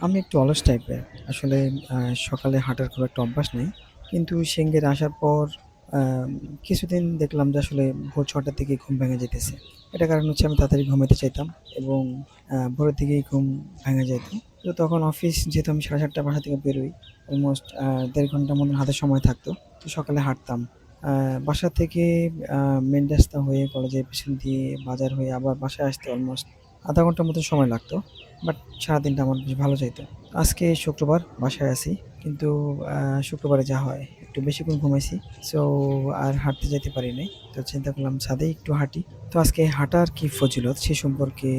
আমি একটু অলস টাইপের। আসলে আ সকালে হাঁটার খুব একটা অভ্যাস নেই। কিন্তু সেঙ্গের আসার পর আম কিছুদিন দেখলাম যে আসলে ভোর ৬ঃ০০ থেকে ঘুম ভেঙে যাইতেছে। এটার কারণ হচ্ছে আমি তাড়াতাড়ি ঘুমাইতে চাইতাম এবং ভোরের দিকেই ঘুম ভেঙে যাইত। তো তখন অফিস যেহেতু আমি ৭:৩০ বাসা থেকে বেরোই, অলমোস্ট ১.৫ ঘন্টার মতন হাতে সময় থাকতো। তো সকালে হাঁটতাম। আ বাসা থেকে আ মেইন রাস্তা হয়ে কলেজের পেছন দিয়ে বাজার হয়ে আবার বাসায় আসতে অলমোস্ট ০.৫ ঘন্টার মতো সময় লাগতো। বাট সারাদিনটা আমার বেশ ভালো যাইত। আজকে শুক্রবার বাসায় আছি। কিন্তু আ শুক্রবারে যা হয় একটু বেশিক্ষণ ঘুমাইছি। সো আর হাঁটতে যাইতে পারি নাই। তো চিন্তা করলাম ছাদেই একটু হাঁটি। তো আজকে হাঁটার কি ফজিলত সে সম্পর্কে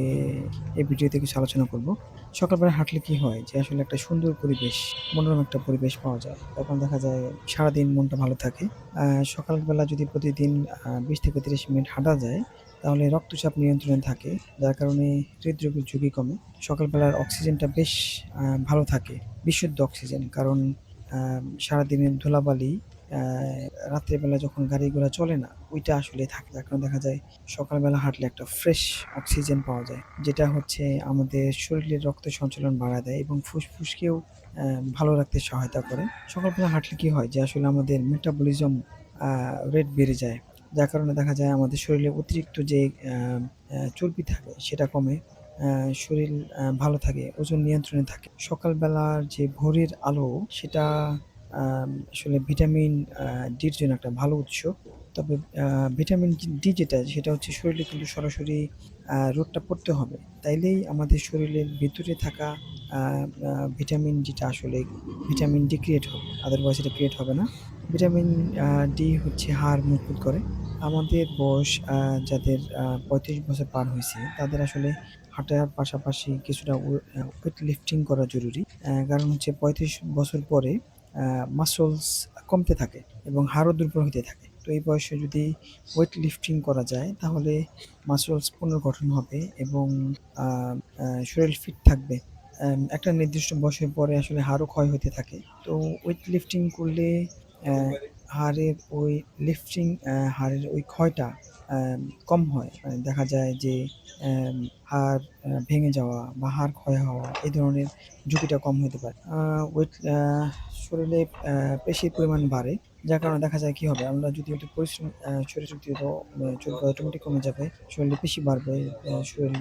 এই ভিডিওতে কিছু আলোচনা করব। সকালবেলা হাঁটলে কি হয় যে আসলে একটা সুন্দর পরিবেশ, মনোরম একটা পরিবেশ পাওয়া যায়। তখন দেখা যায় সারাদিন মনটা ভালো থাকে। আ সকালবেলা যদি প্রতিদিন ২০ থেকে ৩০ মিনিট হাঁটা যায় তাহলে রক্তচাপ নিয়ন্ত্রণে থাকে। যার কারণে হৃদরোগের ঝুঁকি কমে। সকালবেলার অক্সিজেনটা বেশ ভালো থাকে। বিশুদ্ধ অক্সিজেন। কারণ আ সারাদিনের ধুলাবালি আ রাত্রের বেলা যখন গাড়ি-ঘোড়া চলে না, ওইটা আসলে থাকে। যার কারণে দেখা যায় সকালবেলা হাঁটলে একটা ফ্রেশ অক্সিজেন পাওয়া যায়। যেটা হচ্ছে আমাদের শরীরের রক্ত সঞ্চালন বাড়ায় দেয় এবং ফুসফুসকেও অ্যা ভালো রাখতে সহায়তা করে। সকালবেলা হাঁটলে কি হয় যে আসলে আমাদের মেটাবলিজম আ রেট বেড়ে যায়। যার কারণে দেখা যায় আমাদের শরীরে অতিরিক্ত যে আ আ চর্বি থাকে সেটা কমে। আ শরীর ভালো থাকে, ওজন নিয়ন্ত্রণে থাকে। সকালবেলার যে ভোরের আলো সেটা আসলে ভিটামিন ডির জন্য একটা ভালো উৎস। তবে আ ভিটামিন ডি যেটা সেটা হচ্ছে শরীরে কিন্তু সরাসরি রোদটা পড়তে হবে। তাইলেই আমাদের শরীরের ভেতরে থাকা আ আ ভিটামিন যেটা আসলে ভিটামিন ডি ক্রিয়েট হবে। আদারওয়াইজ এটা ক্রিয়েট হবে না। ভিটামিন ডি হচ্ছে হাড় মজবুত করে। আমাদের বয়স যাদের ৩৫ বছর পার হইছে তাদের আসলে হাঁটার পাশাপাশি কিছুটা ওয়েট লিফটিং করা জরুরি। কারণ হচ্ছে ৩৫ বছর পরে মাসলস কমতে থাকে এবং হাড়ও দুর্বল হতে থাকে। তো এই বয়সে যদি ওয়েট লিফটিং করা যায় তাহলে মাসলস পুনর্গঠন হবে এবং আ আ শরীর ফিট থাকবে। একটা নির্দিষ্ট বয়সের পরে আসলে হাড়ও ক্ষয় হতে থাকে। তো ওয়েট লিফটিং করলে অ্যা হাড়ের ওই হাড়ের ওই ক্ষয়টা কম হয়। দেখা যায় যে হাড় ভেঙে যাওয়া বা হাড় ক্ষয় হওয়া এই ধরনের ঝুঁকিটা কম হতে পারে। ওয়েট শরীরে পেশির পরিমাণ বাড়ে। যার কারণে দেখা যায় কি হবে আমরা যদি একটু পরিশ্রম শরীরচর্চা চর্বি অটোমেটিক কমে যাবে। শরীরে পেশি বাড়বে, শরীর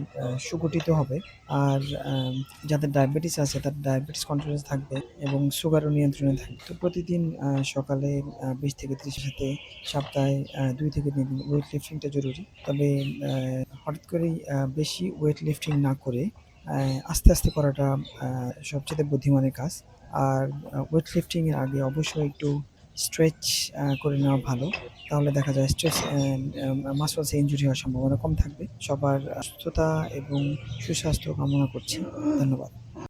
সুগঠিত হবে। আর যাদের ডায়াবেটিস আছে তাদের ডায়াবেটিস কন্ট্রোলে থাকবে এবং সুগারও নিয়ন্ত্রণে থাকবে। তো প্রতিদিন সকালে ২০ থেকে ৩০ এর সাথে সপ্তাহে ২ থেকে ৩ দিন ওয়েট লিফটিংটা জরুরি। তবে হঠাৎ করেই বেশি ওয়েট লিফটিং না করে আ আস্তে করাটা আ সবচাইতে বুদ্ধিমানের কাজ। আর ওয়েট লিফটিং এর আগে অবশ্যই একটু স্ট্রেচ করে নেওয়া ভালো। তাহলে দেখা যায় স্ট্রেস মাসলস এ ইনজুরি হওয়ার সম্ভাবনা কম থাকবে। সবার সুস্থতা এবং সুস্বাস্থ্য কামনা করছি। ধন্যবাদ।